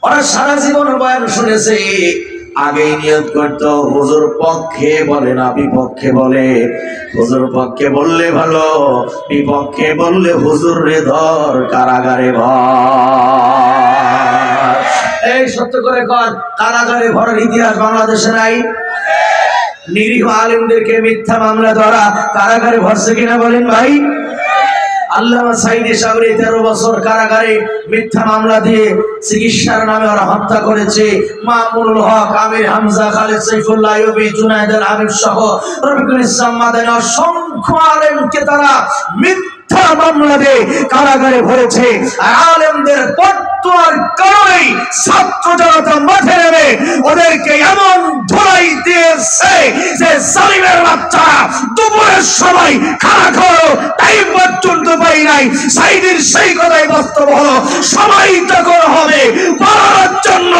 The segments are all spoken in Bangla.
ওরা সারা জীবন বয়ান শুনেছে, আগেই নিয়ত করতো হুজুর পক্ষে বলে না বিপক্ষে বলে, হুজুর পক্ষে বললে ভালো, বিপক্ষে বললে হুজুর রে ধর কারাগারে ভর। এই সত্য করে কর, কারাগারে ভরার ইতিহাস বাংলাদেশে নাই? নিরীহ আলেমদেরকে মিথ্যা মামলা ধরা কারাগারে ভরছে কিনা বলেন ভাই? আল্লামা সাঈদী সাবরী 13 বছর কারাগারে মিথ্যা মামলা দিয়ে চিকিৎসার নামে ওরা হত্যা করেছে। মামুনুল হক, আমির হামজা, খালিদ সাইফুল্লাহ আইয়ুবী, জুনায়েদ আল হাবিব সহ রফিকুল ইসলাম মাদানী অসংখ্য আলেমকে তারা মিথ্যা মামলা দিয়ে কারাগারে ভরেছে। আর আলেমদের পটুয়ার কারণেই ছাত্র জনতা মাঠে নেমে ওদেরকে এমন ধরাই দিয়েছে যে জালিমের বাচ্চারা দুপুরের সময় খানা খাওয়ার টাইম পর্যন্ত পাই নাই। সাঈদীর সেই কথাই বাস্তব হলো, সময় তখন হবে পালানোর জন্য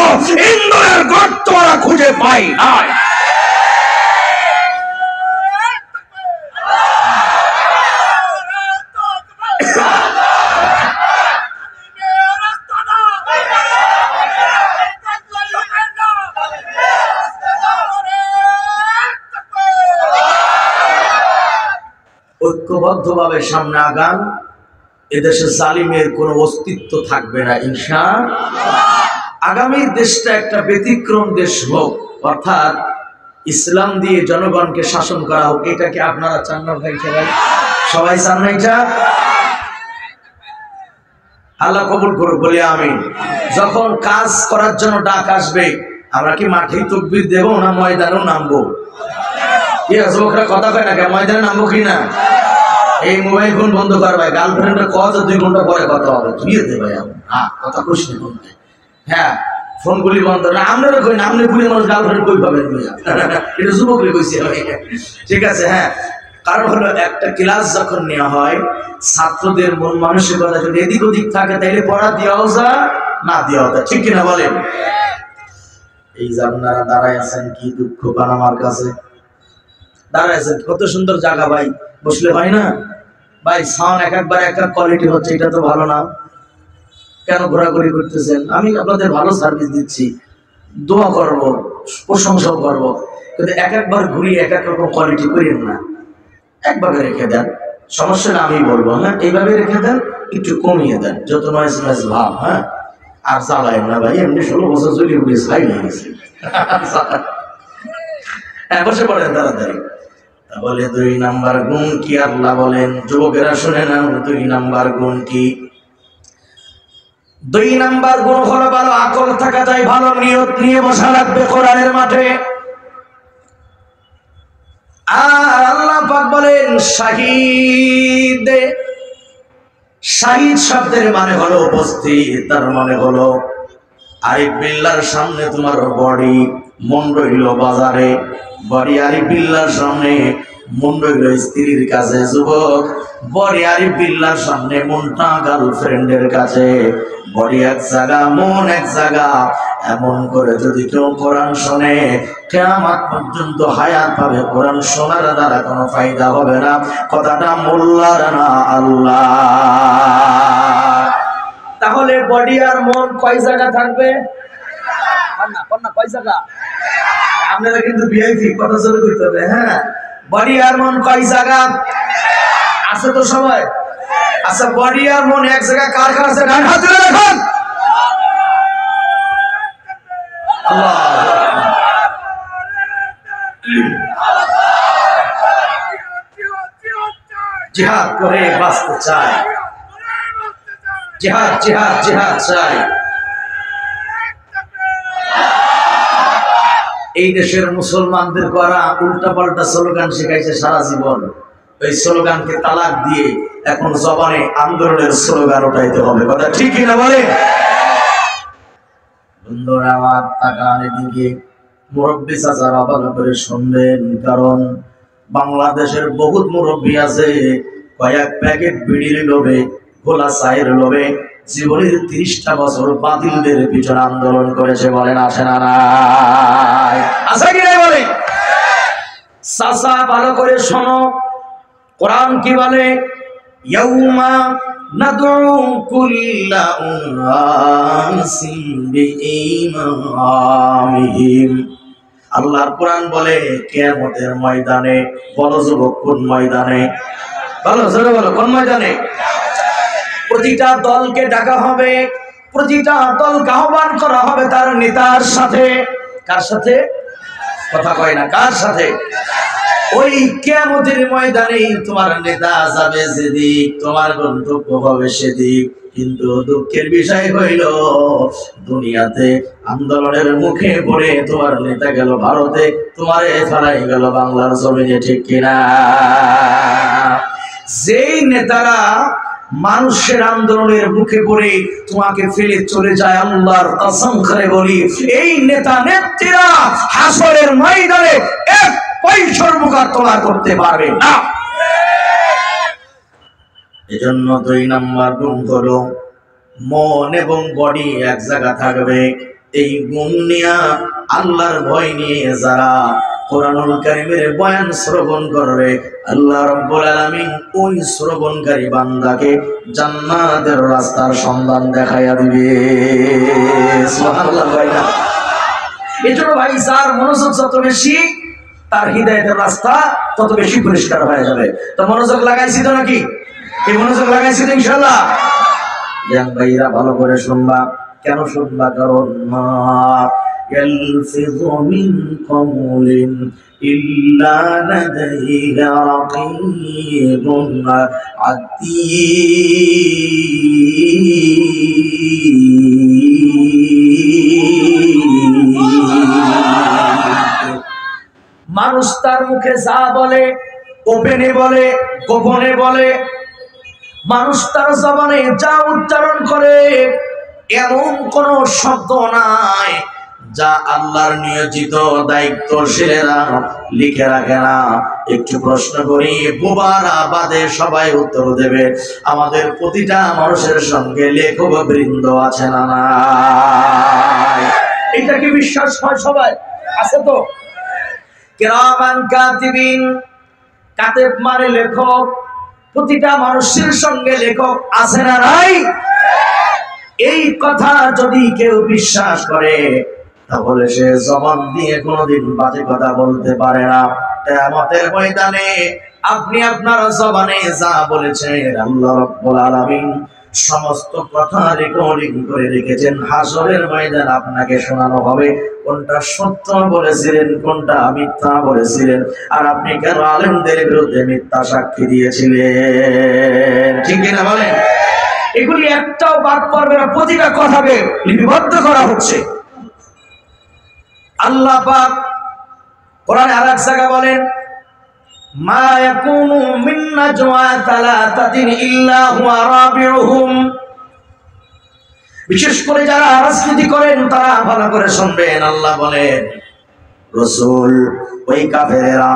ইন্ধনের গর্ত ওরা খুঁজে পাই নাই। ঐক্যবদ্ধভাবে সামনে আগান, এদেশে জালিমের কোনো অস্তিত্ব থাকবে না ইনশাআল্লাহ। আগামী দেশটা একটা ব্যতিক্রম দেশ হোক, অর্থাৎ ইসলাম দিয়ে জনগণকে শাসন করা হোক। এটা কি আপনারা চান না ভাই? সবাই চান না এটা? আল্লাহ কবুল করুক, বলি আমিন। যখন কাজ করার জন্য ডাক আসবে, আমরা কি মাঠেই তাকবীর দেব না ময়দানেও নামবো? কি যুবকরা কথা কয় না, ময়দানে নামবো কি না? এই মোবাইল ফোন বন্ধ কর ভাই, গার্লফ্রেন্ডের কথা 2 ঘন্টা পরে কথা হবে, ধুয়ে দে ভাই। কথা কইস না কোন ভাই? হ্যাঁ, ফোনগুলি বন্ধ না। আমরা কই না, আপনি পুরো মানুষ গার্লফ্রেন্ড কই পাবেন? এটা যুবকরে কইছি ভাই, ঠিক আছে? হ্যাঁ, কারণ হলো একটা ক্লাস যখন নেওয়া হয়, ছাত্রদের মন মানসিকতা যদি এদিক ওদিক থাকে, তাইলে পড়া দেওয়াও যা, না দেওয়াও যা, ঠিক কিনা বলেন? এই যে আপনারা দাঁড়ায় আছেন, কি দুঃখ পান আমার কাছে। দাঁড়ায় আছেন, কত সুন্দর জায়গা ভাই, বসলে হয় না ভাই? সাউন্ড একবার এক কোয়ালিটি হচ্ছে, এটা তো ভালো না। কেন ঘোরাঘুরি করতেছেন? আমি আপনাদের ভালো সার্ভিস দিচ্ছি, দোয়া করব, প্রশংসাও করব, কিন্তু একবার ঘুরিয়ে এক রকম কোয়ালিটি করেন না। একভাবে রেখে দেন, সমস্যা না, আমি বলবো হ্যাঁ, এইভাবে রেখে দেন, একটু কমিয়ে দেন, যত নয়েজ নয়েজ ভাব। হ্যাঁ, আর চালায়েন না ভাই, এমনি 16 বছর চলে ঘুরে ছাই হয়ে গেছে। হ্যাঁ, বসে পড়েন তাড়াতাড়ি। বলে 2 নাম্বার গুণ কি? আল্লাহ বলেন, যুবকেরা শুনে নাও, 2 নাম্বার গুণ কি? 2 নাম্বার গুণ হলো ভালো আকল থাকা যায়, ভালো নিয়ত নিয়ে বসা লাগবে কোরআনের মাঠে। আর আল্লাহ পাক বলেন শাহিদ। শাহিদ শব্দের মানে হলো উপস্থিত, তার মানে হলো আরিফ বিল্লাহর সামনে তোমার বডি, মন রইল বাজারে। বডি আরিফ বিল্লাহর সামনে, মন রইল স্ত্রীর কাছে। যুবক, বডি আরিফ বিল্লাহর সামনে, মনটা গার্লফ্রেন্ডের কাছে। বডি এক জায়গা, মন এক জায়গা। এমন করে যদি কেউ কোরআন শোনে, কিয়ামত পর্যন্ত হায়াত পাবে। কোরআন শোনার দ্বারা কোনো ফায়দা হবে না। কথাটা মোল্লার না, আল্লাহ। তাহলে বডি আর মন কয় জায়গা থাকবে? কয় জায়গা? আপনারা কিন্তু ভিআইপি, কথা জোরে কইতে হবে। হ্যাঁ, বডি আর মন কয় জায়গা আছে তো সবাই? আচ্ছা, বডি আর মন এক জায়গা কার কার আছে? ডান হাত তুলে রাখুন। আল্লাহ, জিহাদ করে বাঁচতে চাই, জিহাদ জিহাদ জিহাদ চাই। এই দেশের মুসলমানদের করা উল্টা পাল্টা স্লোগান শিখাইছে সারা জীবন। ওই স্লোগানকে তালাক দিয়ে এখন জবানে আন্দোলনের স্লোগান উঠাইতে হবে। কথা ঠিক কিনা বলে? বন্ধুরা আমার, তাকান এদিকে, মুরব্বী চাচারা ভালো করে শুনবেন, কারণ বাংলাদেশের বহুত মুরব্বী আছে কয়েক প্যাকেট বিড়ির লোভে, গোলা চায়ের লোভে জীবনের 30টা বছর বাতিলদের পিছনে আন্দোলন করেছে। বলেন আসে না? নাই আছে কি নাই? বলে চাচা ভালো করে শোনো, কোরআন কি বলে? ইয়াউমা নাদউ কুল্লা উনাসিন বিইমামিহিম। আল্লাহর কোরআন বলে কিয়ামতের ময়দানে, বলো যুবক কোন ময়দানে? বলো জোরে বলো, কোন ময়দানে? প্রতিটা দলকে ডাকা হবে, প্রতিটা দলকে আহ্বান করা হবে তার নেতার সাথে। কার সাথে? কথা কয় না, কার সাথে? ওই কিয়ামতের ময়দানে তোমার নেতা যাবে যেদিক, তোমার গন্তব্য হবে সেদিক। কিন্তু দুঃখের বিষয় হইল দুনিয়াতে আন্দোলনের মুখে পড়ে তোমার নেতা গেল ভারতে, তোমারে ফেলাই গেল বাংলার জমিনে, ঠিক কিনা? যেই নেতারা মানুষের আন্দোলনের মুখে পড়ে তোমাকে ফেলে চলে যায়, আল্লাহর কসম করে বলি এই নেতা নেত্রীরা হাসরের ময়দানে এক পয়সার মুখার তোমার করতে পারবে না। এজন্য 2 নাম্বার গুণ হলো মন এবং বডি এক জায়গা থাকবে। এই গুণ নিয়ে আল্লাহর ভয় নিয়ে যারা কোরআনুল কারীমের বয়ান শ্রবণ করবে, আল্লাহ রাব্বুল আলামিন ওই শ্রবণকারী বান্দাকে জান্নাতের রাস্তার সন্ধান দেখাইয়া দিবে। সুবহানাল্লাহ। ভাইরা, এজন্য ভাই যার মনোযোগ যত বেশি, তার হৃদয়ের রাস্তা তত বেশি পরিষ্কার হয়ে যাবে। তো মনোযোগ লাগাইছি তো নাকি? এই মনোযোগ লাগাইছি তো ইনশাআল্লাহ। ইয়াং ভাইরা ভালো করে শুনবা। কেন শুনবা? কারণ মা ইয়ালফিযু মিন কওলিন ইল্লা লাদাইহি রাকীবুন আতীদ। মানুষ তার মুখে যা বলে, ওপেনে বলে, গোপনে বলে, মানুষ তার জবানে যা উচ্চারণ করে, এমন কোন শব্দ নাই যা আল্লাহর নিয়োজিত দায়িত্বশীলেরা লিখে রাখে না। একটু প্রশ্ন করি, বোবারা বাদে সবাই উত্তর দেবে, আমাদের প্রতিটা মানুষের সঙ্গে লেখক বৃন্দ আছে না নাই? এটা কি বিশ্বাস হয় সবাই? আছে তো? কিরামান কাতিবিন, কাতেব মানে লেখক, প্রতিটা মানুষের সঙ্গে লেখক আছে না নাই? এই কথা যদি কেউ বিশ্বাস করে তাহলে সে জবান দিয়ে কোনোদিন বাজে কথা বলতে পারে না। কিয়ামতের ময়দানে আপনি আপনার জবানে যা বলেছেন আল্লাহ রাব্বুল আলামিন সমস্ত কথা রেকর্ডিং করে রেখেছেন। হাসরের ময়দানে আপনাকে শোনানো হবে কোনটা সত্য বলেছিলেন, কোনটা মিথ্যা বলেছিলেন, আর আপনি কেন আলেমদের বিরুদ্ধে মিথ্যা সাক্ষী দিয়েছিলেন। ঠিক কিনা বলেন? এগুলি একটাও বাদ পড়বে না, প্রতিটা কথাকে লিপিবদ্ধ করা হচ্ছে। আল্লাহ পাক কোরআনে আরেক জায়গা বলেন, মা ইয়াকুনু মিন নাজওয়া তালাতাতিন ইল্লা হুয়া রাবিউহুম। বিশেষ করে যারা রাজনীতি করেন তারা ভালো করে শুনবেন। আল্লাহ বলেন, রাসূল ওই কাফেরেরা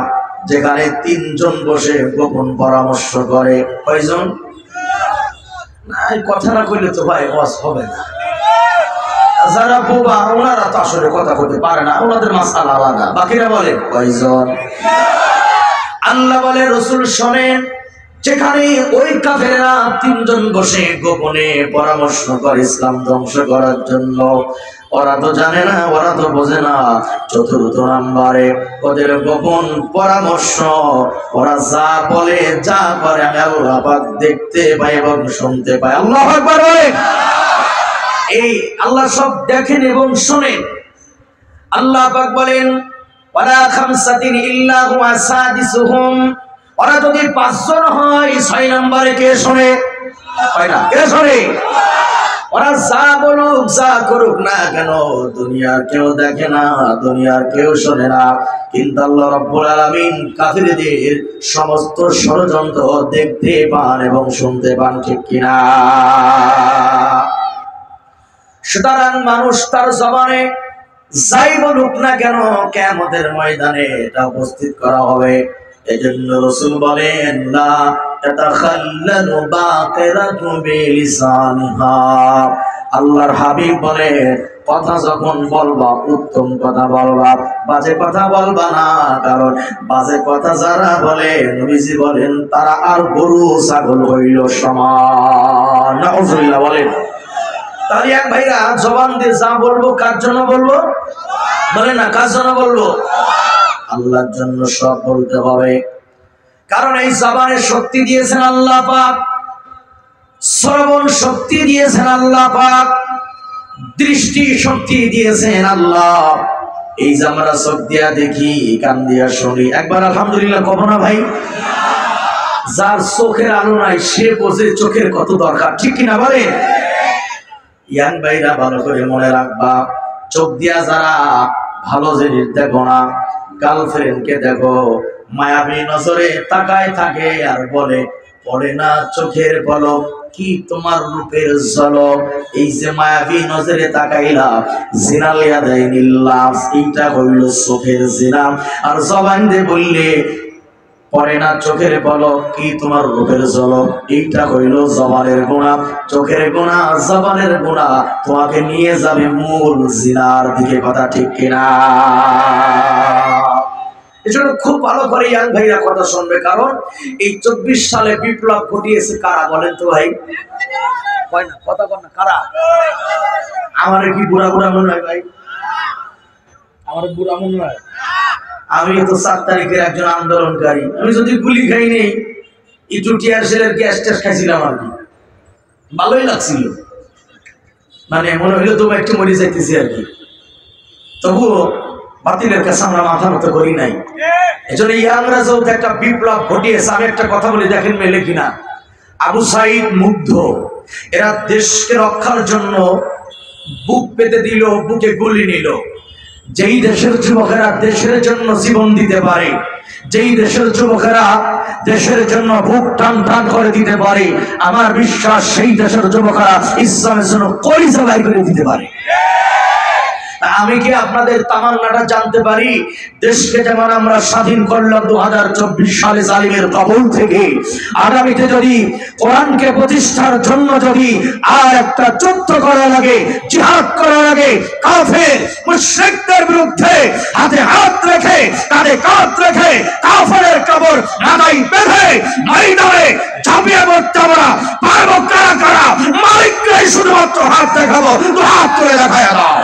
যেখানে 3 জন বসে গোপন পরামর্শ করে, কয়জন? না, কথা না কইলে তো ভাই ওয়াজ হবে না। যারা বোবা ওনারা তো আসলে কথা বলতে পারে না, ওনাদের মাসালা আলাদা। বাকিরা বলে কয়জন? আল্লাহ বলে, রাসূল শোনেন, যেখানে ওই কাফেররা 3 জন বসে গোপনে পরামর্শ করে ইসলাম ধ্বংস করার জন্য, ওরা তো জানে না, ওরা তো বোঝে না। 4th নাম্বারে ওদের গোপন পরামর্শ, ওরা যা বলে যা করে আমি আল্লাহ পাক দেখতে পাই এবং শুনতে পাই। আল্লাহু আকবার বলেন। এই আল্লাহ সব দেখেন এবং শোনেন। আল্লাহ পাক বলেন, ওয়ালা খামসাতিন ইল্লা হুয়া সাদিসুহুম। ওরা যদি 5 জন হয়, 6 নম্বরে কে শোনে? হয় না, কে শোনে? ওরা যা বলুক যা করুক না কেন দুনিয়ার কেউ দেখে না, দুনিয়ার কেউ শোনে না, কিন্তু আল্লাহ রাব্বুল আলামিন কাফিরদের সমস্ত ষড়যন্ত্র দেখতে পান এবং শুনতে পান। ঠিক কিনা? সুতরাং মানুষ তার জবানে যাই বলুক না কেন কিয়ামতের ময়দানে এটা উপস্থিত করা হবে। এজন্য রাসূল বলেন, লা তাতাখাল্লালু বাকিরাতু বিলিসানিহা। আল্লাহর হাবিব বলে, কথা যখন বলবা উত্তম কথা বলবা, বাজে কথা বলবা না। কারণ বাজে কথা যারা বলে নবীজি বলেন তারা আর গরু ছাগল হইল সমান। নাউজুবিল্লাহ বলেন। তাহলে এক ভাইরা জবান দিয়ে যা বলবো কার জন্য বলবো? বলে না, কার জন্য বলবো? আল্লাহর জন্য সব বলতে হবে। কারণ এই জবানের শক্তি দিয়েছেন আল্লাহ পাক, শ্রবণ শক্তি দিয়েছেন আল্লাহ পাক, দৃষ্টি শক্তি দিয়েছেন আল্লাহ। এই যে আমরা চোখ দিয়া দেখি, কান দিয়া শুনি, একবার আলহামদুলিল্লাহ কব না ভাই? যার চোখের আলো নাই সে বোঝে চোখের কত দরকার, ঠিক কিনা বলে? ইয়াং ভাইরা ভালো করে মনে রাখবা, চোখ দিয়া যারা ভালো জিনিস দেখো না, গার্লফ্রেন্ডকে দেখো মায়াবী নজরে তাকায় থাকে আর বলে, পড়ে না চোখের পলক কি তোমার রূপের ঝলক। এই যে মায়াবী নজরে তাকাইলা, জিনা লিয়া দেয় নিল্লাম, এইটা হইল চোখের জিনা। আর জবান দিয়ে বললে পড়ে না চোখের পলক কি তোমার রূপের ঝলক, এইটা হইল জবানের গুনাহ। চোখের গুনাহ, জবানের গুনাহ তোমাকে নিয়ে যাবে মূল জিনার দিকে, কথা ঠিক কিনা? এজন্য খুব ভালো করে ইয়াং ভাইরা কথা শুনবে, কারণ এই 24 সালে বিপ্লব ঘটিয়েছে কারা বলেন তো ভাই? কয় না, কথা কন না, কারা? আমার কি বুড়া বুড়া মনে হয় ভাই? আমার বুড়া মনে হয়? আমি তো 7 তারিখের একজন আন্দোলনকারী। আমি যদি গুলি খাই নেই, একটু টিয়ার সেলের গ্যাস ট্যাস খাইছিলাম আর কি, ভালোই লাগছিল, মানে মনে হইলো তো একটু মরে যাইতেছি আর কি। তবুও বাতিলের কাছে আমরা মাথা মতো করি নাই। এজন্য ইয়াংরা যেহেতু একটা বিপ্লব ঘটিয়েছে, আমি একটা কথা বলি, দেখেন মেলে কিনা। আবু সাইদ, মুগ্ধ, এরা দেশকে রক্ষার জন্য বুক পেতে দিল, বুকে গুলি নিল। যেই দেশের যুবকেরা দেশের জন্য জীবন দিতে পারে, যেই দেশের যুবকেরা দেশের জন্য বুক টান টান করে দিতে পারে, আমার বিশ্বাস সেই দেশের যুবকেরা ইসলামের জন্য কলিজা বাইর করে দিতে পারে। আমি কি আপনাদের তামান্নাটা জানতে পারি? দেশকে যেমন আমরা স্বাধীন করলাম 2024 সালে জালিমের কবল থেকে, আগামীতে যদি কোরআনকে প্রতিষ্ঠার জন্য যদি আর একটা যুদ্ধ করা লাগে, জিহাদ করা লাগে, কাফের মুশরিকদের বিরুদ্ধে হাতে হাত রেখে, কাঁধে কাঁধ রেখে, কাফেরের কবর মাথায় বেঁধে ময়দানে ঝাঁপিয়ে পড়তে আমরা পারবো। কারা কারা? মালিককে শুধুমাত্র হাত দেখাবো, তো হাত তুলে দেখায় দাও।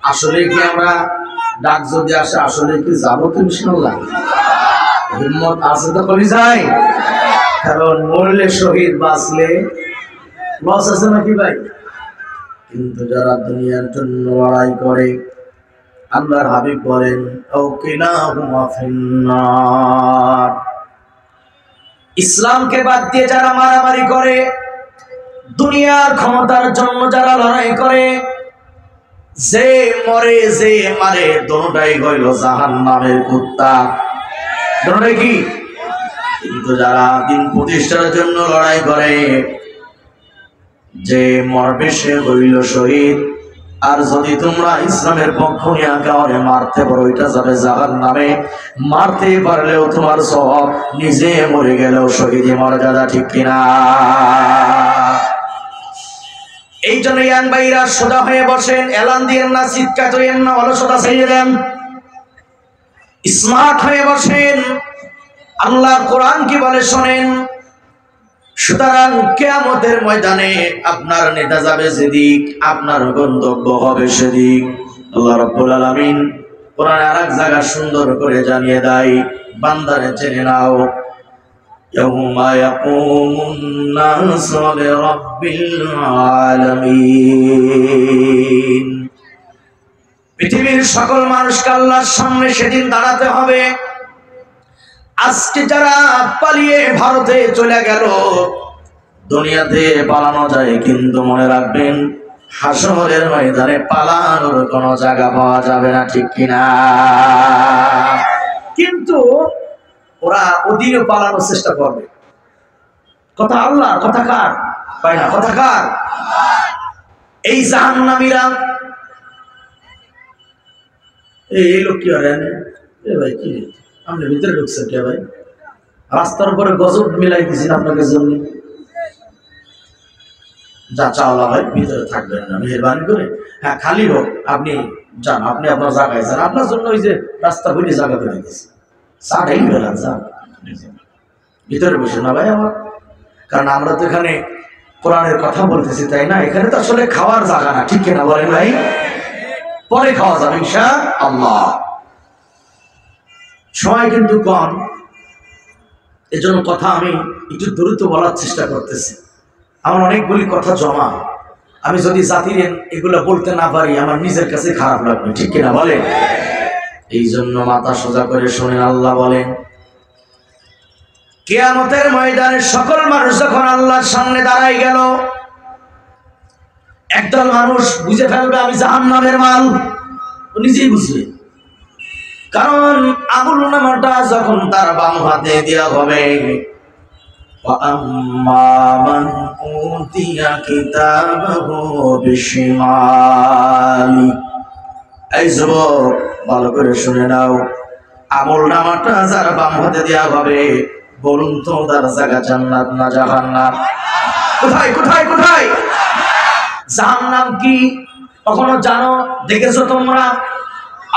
আসলে কি আমরা ডাক যদি আসে আসলে কি যাবো তো ইনশাআল্লাহ? হিম্মত আছে তো করি যাই, কারণ মরলে শহীদ, বাঁচলে লস আছে নাকি ভাই? কিন্তু যারা দুনিয়ার জন্য লড়াই করে, আল্লাহর হাবিব বলেন আউকিনাহুমা ফিন্নার, ইসলামকে বাদ দিয়ে যারা মারামারি করে, দুনিয়ার ক্ষমতার জন্য যারা লড়াই করে, যে মরে যে মারে দোনোটাই হইল জাহান্নামের কুত্তা। দোনোটাই কি? কিন্তু যারা দিন প্রতিষ্ঠার জন্য লড়াই করে, যে মরবে সে হইল শহীদ। আর যদি তোমরা ইসলামের পক্ষ নিয়ে কাউরে মারতে পারো, ওইটা যাবে জাহান্নামে। মারতে পারলেও তোমার সওয়াব, নিজে মরে গেলেও শহীদের মর্যাদা, ঠিক কিনা? এই জন্য ইয়াং ভাইরা সোজা হয়ে বসেন, এলান দিয়েন না, চিৎকার করেন না, অলসতা ছেড়ে দেন, স্মার্ট হয়ে বসেন। আল্লাহর কোরআন কি বলে শোনেন। সুতরাং কিয়ামতের ময়দানে আপনার নেতা যাবে যেদিক, আপনার গন্তব্য হবে সেদিক। আল্লাহ রাব্বুল আলামিন কোরআনে আরেক জায়গা সুন্দর করে জানিয়ে দেয়, বান্দারে জেনে নাও, ইয়াউমা ইয়াকুমুন নাসু লিরাব্বিল আলামিন, পৃথিবীর সকল মানুষকে আল্লাহর সামনে সেদিন দাঁড়াতে হবে। আজকে যারা পালিয়ে ভারতে চলে গেল, দুনিয়াতে পালানো যায়, কিন্তু মনে রাখবেন হাশরের ময়দানে পালানোর কোনো জায়গা পাওয়া যাবে না, ঠিক কিনা? কিন্তু ওরা ওদিনও পালানোর চেষ্টা করবে। কথা আল্লাহ, কথা কার? পাই না, কথা কার? এই জাহান্নামীরা এই লোক কি আর ভাই কি আপনি ভিতরে ঢুকছেন কে ভাই? রাস্তার উপরে গজব মিলাই দিয়েছেন আপনাকে জন্য। যা চাওলা ভাই ভিতরে থাকবেন না মেহরবানি করে। হ্যাঁ খালি হোক, আপনি যান, আপনি আপনার জায়গায় যান। আপনার জন্য ওই যে রাস্তা বইটি জায়গা করে দিয়েছি, চাটাই বেড়ান, যান ভিতরে বসে না ভাই আমার। কারণ আমরা তো এখানে কোরআনের কথা বলতেছি, তাই না? এখানে তো আসলে খাওয়ার জায়গা না, ঠিক কিনা বলেন ভাই? পরে খাওয়া যাবে ইনশাআল্লাহ। সময় কিন্তু কম, এজন্য কথা আমি একটু দ্রুত বলার চেষ্টা করতেছি। আমার অনেকগুলি কথা জমা, আমি যদি জাতির এগুলো বলতে না পারি আমার নিজের কাছে খারাপ লাগবে, ঠিক কিনা বলেন? এই জন্য মাথা সোজা করে শুনেন। আল্লাহ বলেন, কিয়ামতের ময়দানে সকল মানুষ যখন আল্লাহর সামনে দাঁড়াই গেল, একদল মানুষ বুঝে ফেলবে আমি জাহান্নামের মাল, নিজেই বুঝবে। কারণ আমলনামাটা যখন তার বাম হাতে দেওয়া হবে, وَأَمَّا مَنْ أُوتِيَ كِتَابَهُ بِشِمَالِهِ। এই যুবক ভালো করে শুনে নাও, আমলনামাটা যার বাম হাতে দেওয়া হবে, বলুন তো তার জায়গা জান্নাত না জাহান্নাম? কোথায় কোথায় কোথায়? জাহান্নাম কি কখনো জানো, দেখেছো তোমরা?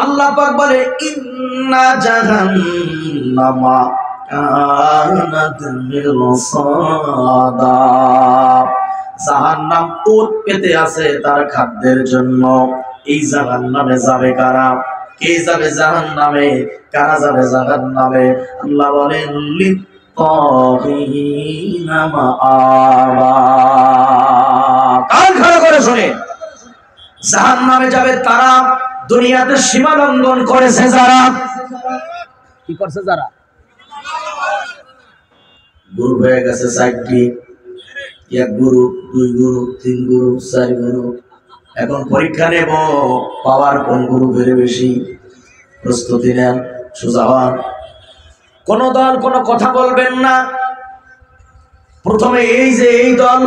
আল্লাহ পাক বলে, ইন্না জাহান্নামা কানাত মিরসাদা। জাহান্নাম ওত পেতে আছে তার খাদ্যের জন্য। এই জাহান্নামে যাবে কারা? কে যাবে জাহান্নামে? কারা যাবে জাহান্নামে? আল্লাহ বলেন, লিত্তাগিনা মাআবা। কান খাড়া করে শুনে, জাহান্নামে যাবে তারা দুনিয়াতে সীমা লঙ্ঘন করেছে যারা। কি করছে যারা? গুরু হয়ে গেছে 4টি, 1 গুরু, 2 গুরু, 3 গুরু, 4 গুরু। এখন পরীক্ষা নেব পাওয়ার কোন গুরু বেড়ে বেশি। প্রস্তুতি নেন, সোজা হন। কোন দল কোনো কথা বলবেন না। প্রথমে এই যে এই দল,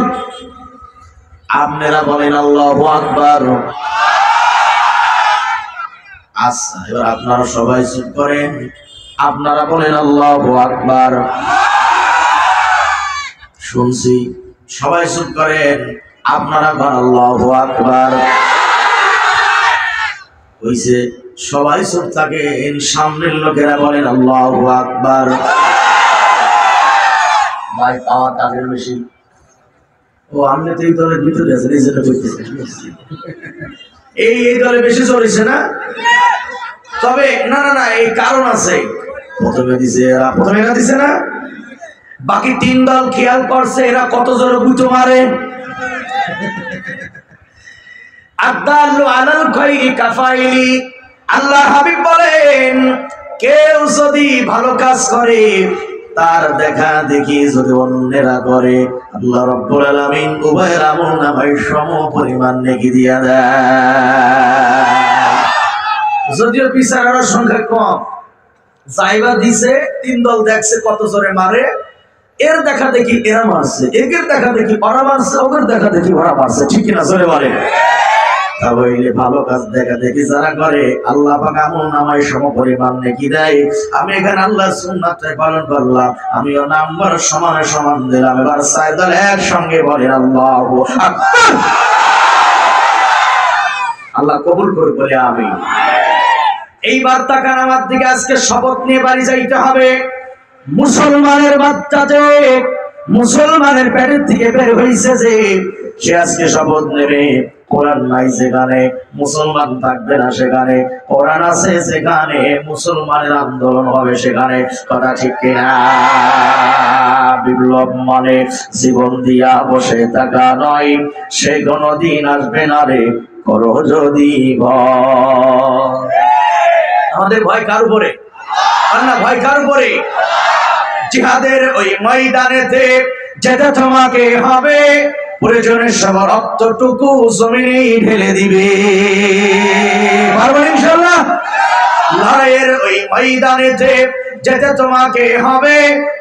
আপনারা বলেন আল্লাহু আকবার। আচ্ছা, এবার আপনারা সবাই চুপ করেন, আপনারা বলেন আল্লাহু আকবার। শুনছি, সবাই চুপ করেন, আপনারা বলেন আল্লাহু আকবার। হইছে, সবাই চুপ থাকেন, সামনের লোকেরা বলেন আল্লাহু আকবার। ভাই পাওয়ার কাজের বেশি। ও আপনি তো এই দলের ভিতরে আছেন, এই জন্য করতেছেন। এই দলে বেশি চলেছে না? তবে না না না, এই কারণ আছে। প্রথমে দিছে এরা, প্রথমে এরা দিছে না, বাকি 3 দল খেয়াল করছে এরা কত জোরে গুঁতো মারে। আদাল্লু আলাল খায়রি কাফাইলি। আল্লাহ হাবিব বলেন, কেউ যদি ভালো কাজ করে তার দেখা দেখি যদি অন্যেরা করে, আল্লাহ রাব্বুল আলামিন উভয়ের আমলনামায় সমপরিমাণ নেকি দিয়া দেয়। যদিও বিচারের সংখ্যা কম, যাইবা দিছে 3 দল দেখছে কত জোরে মারে, এর দেখা দেখি এরা মারছে, এর দেখা দেখি ওরা মারছে, ওদের দেখা দেখি ওরা মারছে, ঠিক কিনা জোরে মারে। তবে ভালো কাজ দেখা দেখি যারা করে আল্লাহ পাক আমলনামায় সমপরিমাণ নেকি দেয়। আমি এখানে আল্লাহর সুন্নাতটা পালন করলাম, আমিও নাম্বার সমানে সমান দিলাম। এবার 4 দল একসঙ্গে বলেন আল্লাহু আকবার। আল্লাহ কবুল করে বলে আমিন। এইবার তাকান আমার দিকে, আজকে শপথ নিয়ে বাড়ি যাইতে হবে। মুসলমানের বাচ্চা যে মুসলমানের পেটের থেকে বের হয়েছে, যে সে আজকে শপথ নেবে কোরআন নাই যেখানে মুসলমান থাকবে না, সেখানে কোরআন আছে যেখানে মুসলমানের আন্দোলন হবে সেখানে। কথা ঠিক কিনা? বিপ্লব মানে জীবন দিয়া বসে থাকা নয়, সে কোনদিন আসবে না রে, করো যদি ভয়। আমাদের ভয় কার উপরে? আল্লাহ ভয় কার উপরে? জিহাদের ওই ময়দানেতে যেতে তোমাকে হবে, প্রয়োজনের সব রক্তটুকু জমিনে ঢেলে দিবে। পারবেন ইনশাআল্লাহ? লড়াইয়ের ওই ময়দানেতে যেতে তোমাকে হবে,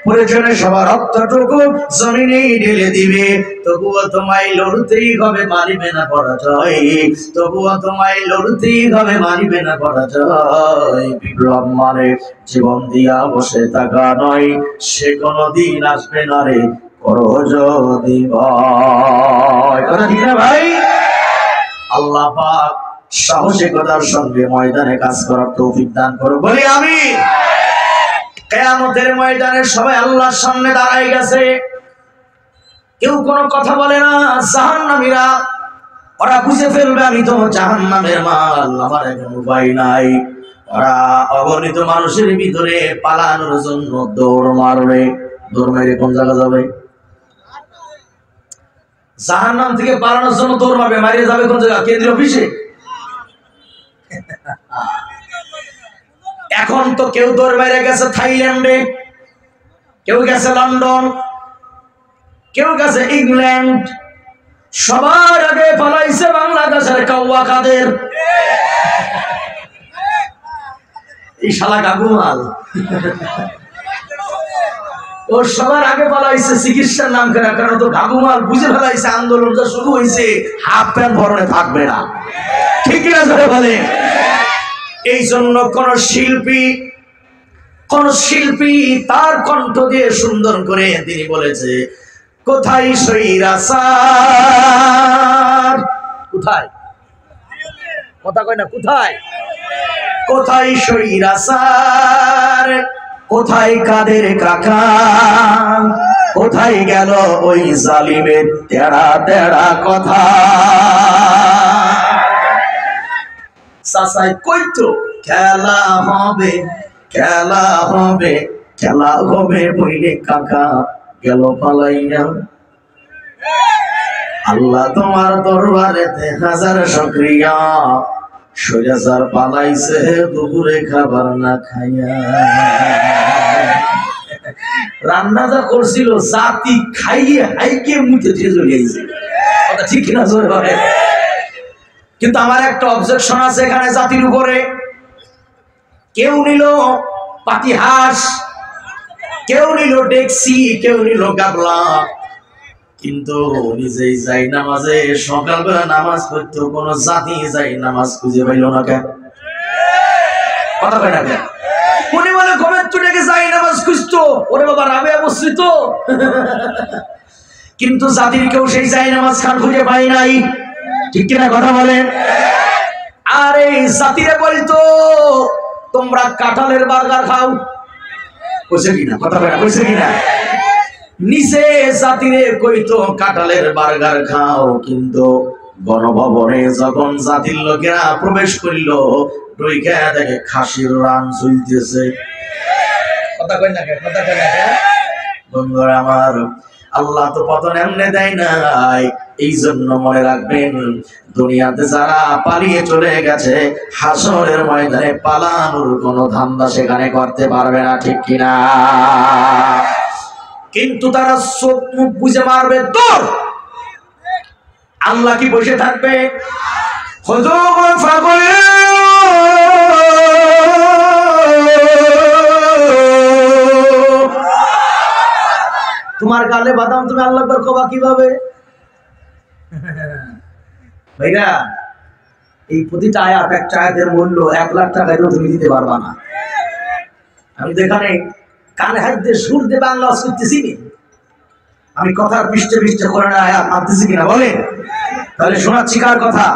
প্রয়োজনে সবার রক্তটুকু জমিনে ঢেলে দিবে, তবুও তোমায় লড়তেই হবে, মানিবে না পরাজয়, তবুও তোমায় লড়তেই হবে, মানিবে না পরাজয়। বিপ্লব মানে জীবন দিয়া বসে থাকা নয়, সে কোনদিন আসবে না রে, করো যদি ভয়। কথা ঠিক না ভাই? আল্লাহ পাক সাহসিকতার সঙ্গে ময়দানে কাজ করার তৌফিক দান করো, বলি আমিন। কিয়ামতের ময়দানে সবাই আল্লাহর সামনে দাঁড়ায় গেছে, কেউ কোনো কথা বলে না। জাহান্নামীরা ওরা বুঝে ফেলবে আমি তো জাহান্নামের মাল, আমার এখন উপায় নাই। ওরা অগণিত মানুষের ভিতরে পালানোর জন্য দৌড় মারবে। দৌড় মেরে কোন জায়গা যাবে? জাহান্নাম থেকে পালানোর জন্য দৌড় মারবে, মারিয়ে যাবে কোন জায়গা? কেন্দ্রীয় অফিসে। এখন তো কেউ দৌড় মেরে গেছে থাইল্যান্ডে, কেউ গেছে লন্ডন, কেউ গেছে ইংল্যান্ড, সবার আগে পালাইছে বাংলাদেশের কাউয়া কাদের। এই শালা গাগুমাল ও সবার আগে পালাইছে চিকিৎসার নাম করে, কারণ তো গাগুমাল বুঝে ফেলাইছে আন্দোলনটা শুরু হয়েছে, হাফ প্যান্ট ভরণে থাকবে না। ঠিক না ধরে বলে? এই জন্য কোন শিল্পী তার কণ্ঠ দিয়ে সুন্দর করে তিনি বলেছে, কোথায় স্বৈরাচার, কোথায়, কথা কয় না, কোথায়, কোথায় স্বৈরাচার, কোথায় কাদের কাকা, কোথায় গেল ওই জালিমের তেড়া তেড়া কথা। চাচাই কইতো খেলা হবে, খেলা হবে, খেলা হবে বইলে কাকা গেল পালাইয়া। আল্লাহ তোমার দরবারেতে হাজার শুকরিয়া, স্বৈরাচার পালাইছে দুপুরে খাবার না খাইয়া। রান্না যা করছিল জাতি খাইয়ে হাইকে মুখে দিয়ে চলে গেছে, কথা ঠিক না জোরে বলে? কিন্তু আমার একটা অবজেকশন আছে এখানে জাতির উপরে। কেউ নিল পাতিহাঁস, কেউ নিল ডেক্সি, কেউ নিল গাবলা, কিন্তু নিজেই যাই নামাজে সকালবেলা নামাজ পড়তো, কোন জাতি যাই নামাজ খুঁজে পাইল না। কেন কথা কয় না কেন? উনি বলে ঘুমের তুলে যাই নামাজ খুঁজতো, ওরে বাবা রাবে অবস্থিত। কিন্তু জাতির কেউ সেই যাই নামাজ খান খুঁজে পাই নাই, ঠিক কিনা কথা বলেন? আর এই জাতিরে বলতো তোমরা কাঁঠালের বার্গার খাও, কইছে কিনা? কথা কয় না, কইছে কিনা? নিচে জাতিরে কইতো কাঁঠালের বার্গার খাও, কিন্তু গণভবনে যখন জাতির লোকেরা প্রবেশ করিল, ঢুইকা দেখে খাসির রান ঝুলতেছে। কথা কয় না, কথা কয় না। বন্ধুরা আমার, আল্লাহ তো পতন এমনি দেয় নাই। এই জন্য মনে রাখবেন, দুনিয়াতে যারা পালিয়ে চলে গেছে, হাসরের ময়দানে পালানোর কোনো ধান্দা সেখানে করতে পারবে না, ঠিক কিনা? কিন্তু তারা চোখ মুখ বুঝে মারবে তোর, আল্লাহ কি বসে থাকবে? তোমার গালে বাদাম তুমি আল্লাহ আকবার কবা কিভাবে? ভাইরা, এই প্রতিটা আয়াত, একটা আয়াতের মূল্য 1 লাখ টাকায় তুমি দিতে পারবা না। আমি তো এখানে কানে হাত দিয়ে সুর দিয়ে বাংলা করতেছি, আমি কথার পৃষ্ঠে পৃষ্ঠে করে না আয়াত মানতেছি কিনা বলেন? তাহলে শোনাচ্ছি কার কথা?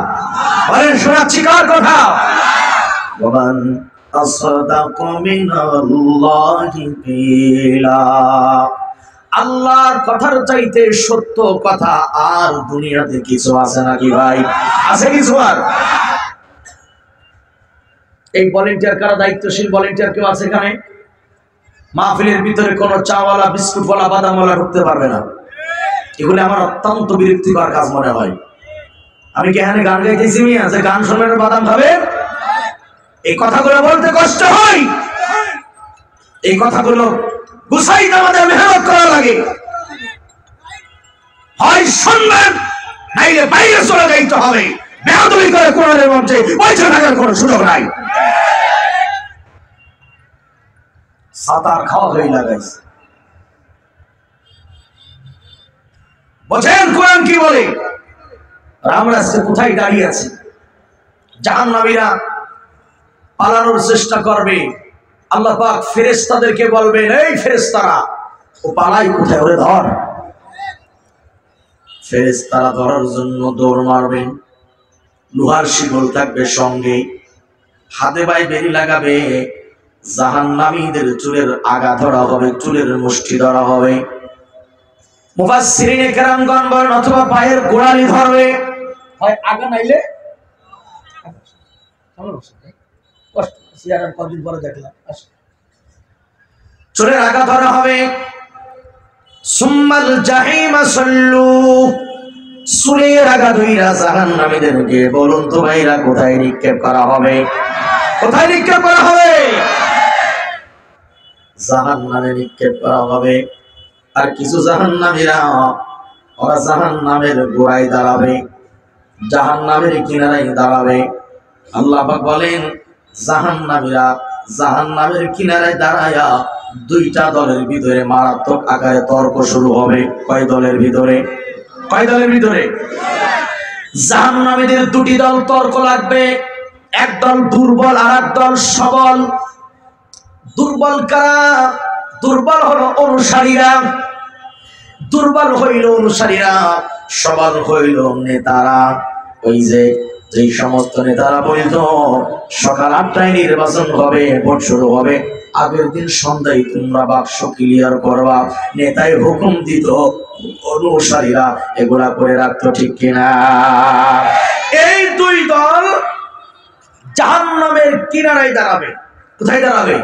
বলেন, শোনাচ্ছি কার কথা? ওমান আসদাকু মিনাল্লাহি কিলা, আল্লাহর কথার চাইতে সত্য কথা আর দুনিয়াতে কিছু আছে নাকি ভাই? আছে কিছু? আর এই ভলান্টিয়ার কারা দায়িত্বশীল ভলান্টিয়ার কেউ আছে এখানে? মাহফিলের ভিতরে কোনো চাওয়ালা, বিস্কুটওয়ালা, বাদামওয়ালা ঢুকতে পারবে না। এগুলো আমার অত্যন্ত বিরক্তিকর কাজ মনে হয়। আমি কি এখানে গান গাইতেছি মিয়া যে গান শুনবেন বাদাম খাবে? এই কথাগুলো বলতে কষ্ট হয়, এই কথাগুলো গুছাইতে আমাদের মেহনত করা লাগে। হয় শুনবেন, নাইলে বাইরে চলে যাইতে হবে। বেয়াদবি করে কোরআনের মঞ্চে বসে থাকার কোনো সুযোগ নাই। সাতার খাওয়া হয়ে লাগাইছে। বোঝেন কোরআন কি বলে? আমরা আজকে কোথায় দাঁড়িয়ে আছি? জাহান্নামীরা পালানোর চেষ্টা করবে, আল্লাহ পাক ফেরেশতাদেরকে বলবেন, এই ফেরেশতারা ও পালাই কোথায়, ওরে ধর। ফেরেশতারা ধরার জন্য দৌড় মারবেন, লোহার শিকল থাকবে সঙ্গে, হাতে পায়ে বেরি লাগাবে, জাহান্নামীদের চুলের আগা ধরা হবে, চুলের মুষ্টি ধরা হবে। মুফাসসিরিনে কেরামগণ বলেন অথবা পায়ের গোড়ালি ধরবে, হয় আগা নাইলে কদিন পরে দেখলাম চুলের আগা ধরা হবে। সুম্মাল জাহিমা সাল্লু, চুলের আগা ধইরা জাহান্নামীদেরকে বলুন তো ভাইরা কোথায় নিক্ষেপ করা হবে? কোথায় নিক্ষেপ করা হবে? জাহান্নামে নিক্ষেপ করা হবে। আর কিছু জাহান্নামীরা ওরা জাহান্নামের গোড়ায় দাঁড়াবে, জাহান্নামের কিনারায় দাঁড়াবে। আল্লাহ পাক বলেন জাহান্নামীরা জাহান্নামের কিনারায় দাঁড়ায়া দুইটা দলের ভিতরে মারাত্মক আকারে তর্ক শুরু হবে। কয় দলের ভিতরে? কয় দলের ভিতরে? জাহান্নামীদের দুটি দল তর্ক লাগবে, এক দল দুর্বল আর এক দল সবল। দুর্বল কারা? দুর্বল হলো অনুসারীরা, দুর্বল হইল অনুসারীরা, সবল হইল নেতারা। ওই যে যেই সমস্ত নেতারা বলতো সকাল 8টায় নির্বাচন হবে, ভোট শুরু হবে, আগের দিন সন্ধ্যায় তোমরা বাক্স ক্লিয়ার করবা, নেতায় হুকুম দিত, অনুসারীরা এগুলা করে রাখতো, ঠিক কিনা? এই দুই দল জাহান্নামের কিনারায় দাঁড়াবে। কোথায় দাঁড়াবে?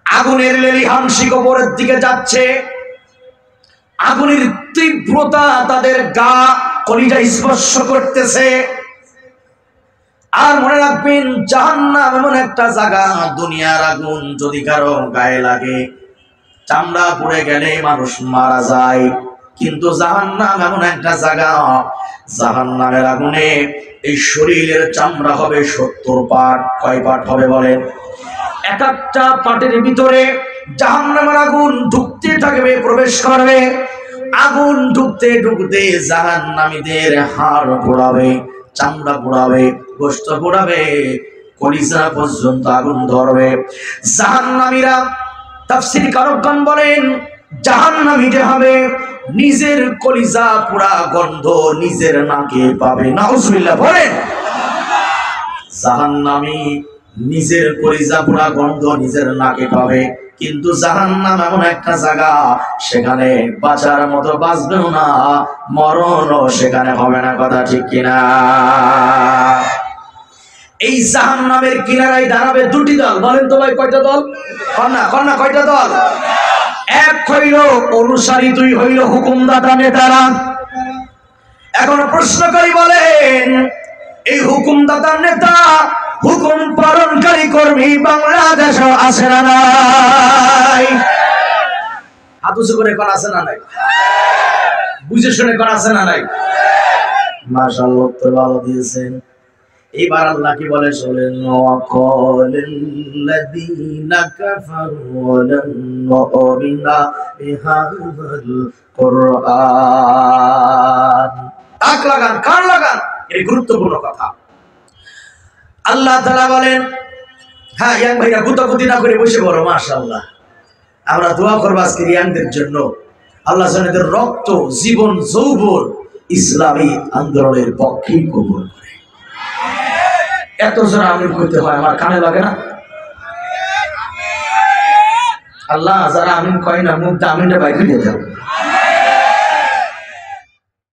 আগুনের লেলিহান শিখরের দিকে যাচ্ছে, আগুনের তীব্রতা তাদের গা কলিজা স্পর্শ করতেছে। আর মনে রাখবেন জাহান্নাম এমন একটা জায়গা, দুনিয়ার আগুন যদি কারো গায়ে লাগে চামড়া পুড়ে গেলে মানুষ মারা যায়, কিন্তু জাহান্নাম এমন একটা জায়গা, জাহান্নামের আগুনে এই শরীরের চামড়া হবে 70 পাট। কয় পাট হবে বলেন? এক একটা পাটের ভিতরে জাহান্নামের আগুন ঢুকতে থাকবে, প্রবেশ করবে। আগুন ঢুকতে ঢুকতে জাহান্নামীদের হাড় পোড়াবে, চামড়া পোড়াবে, গোশত পোড়াবে, কলিজা পর্যন্ত আগুন ধরবে। জাহান্নামীরা তাফসীরকারগণ বলেন জাহান্নামী যে হবে নিজের কলিজা পোড়া গন্ধ নিজের নাকে পাবে। নাউজুবিল্লাহ বলেন। জাহান্নামী নিজের কলিজা পোড়া গন্ধ নিজের নাকে পাবে, কিন্তু জাহান্নাম এমন একটা জায়গা সেখানে বাঁচার মতো বাঁচবেও না, মরণও সেখানে হবে না। কথা ঠিক কিনা? এই জাহান্নামের কিনারায় দাঁড়াবে দুটি দল। বলেন তো ভাই কয়টা দল? কন্যা কয়টা দল? এক হইল অনুসারী, দুই হইল হুকুমদাতা নেতারা। এখন প্রশ্ন করি, বলেন এই হুকুমদাতা নেতা, হুকুম পালনকারী কর্মী বাংলাদেশ আছে না নাই? হাত উঁচু করে কোন আছে না নাই? বুঝে শুনে কোন আছে না নাই? মাশাআল্লাহ, উত্তর ভালো দিয়েছেন। এবার আল্লাহ কি বলে শোনেন, ওয়াকালাল্লাযীনা কাফারু লান নু'মিনা বিহাযাল কুরআন। তাক লাগান, কান লাগান, এই গুরুত্বপূর্ণ কথা। আল্লাহ তাআলা বলেন, হ্যাঁ ইয়াং ভাইরা গুতাগুতি না করে বসে পড়ো। মাশাআল্লাহ, আমরা দোয়া করব আজকে ইয়াংদের জন্য, আল্লাহ যেন এদের রক্ত, জীবন, যৌবন ইসলামী আন্দোলনের পক্ষেই কবুল করে। এত জোরে আমিন কইতে হয়, আমার কানে লাগে না? আল্লাহ যারা আমিন কয় না মুখ দিয়ে আমিনটা বাইরে দিয়ে দাও।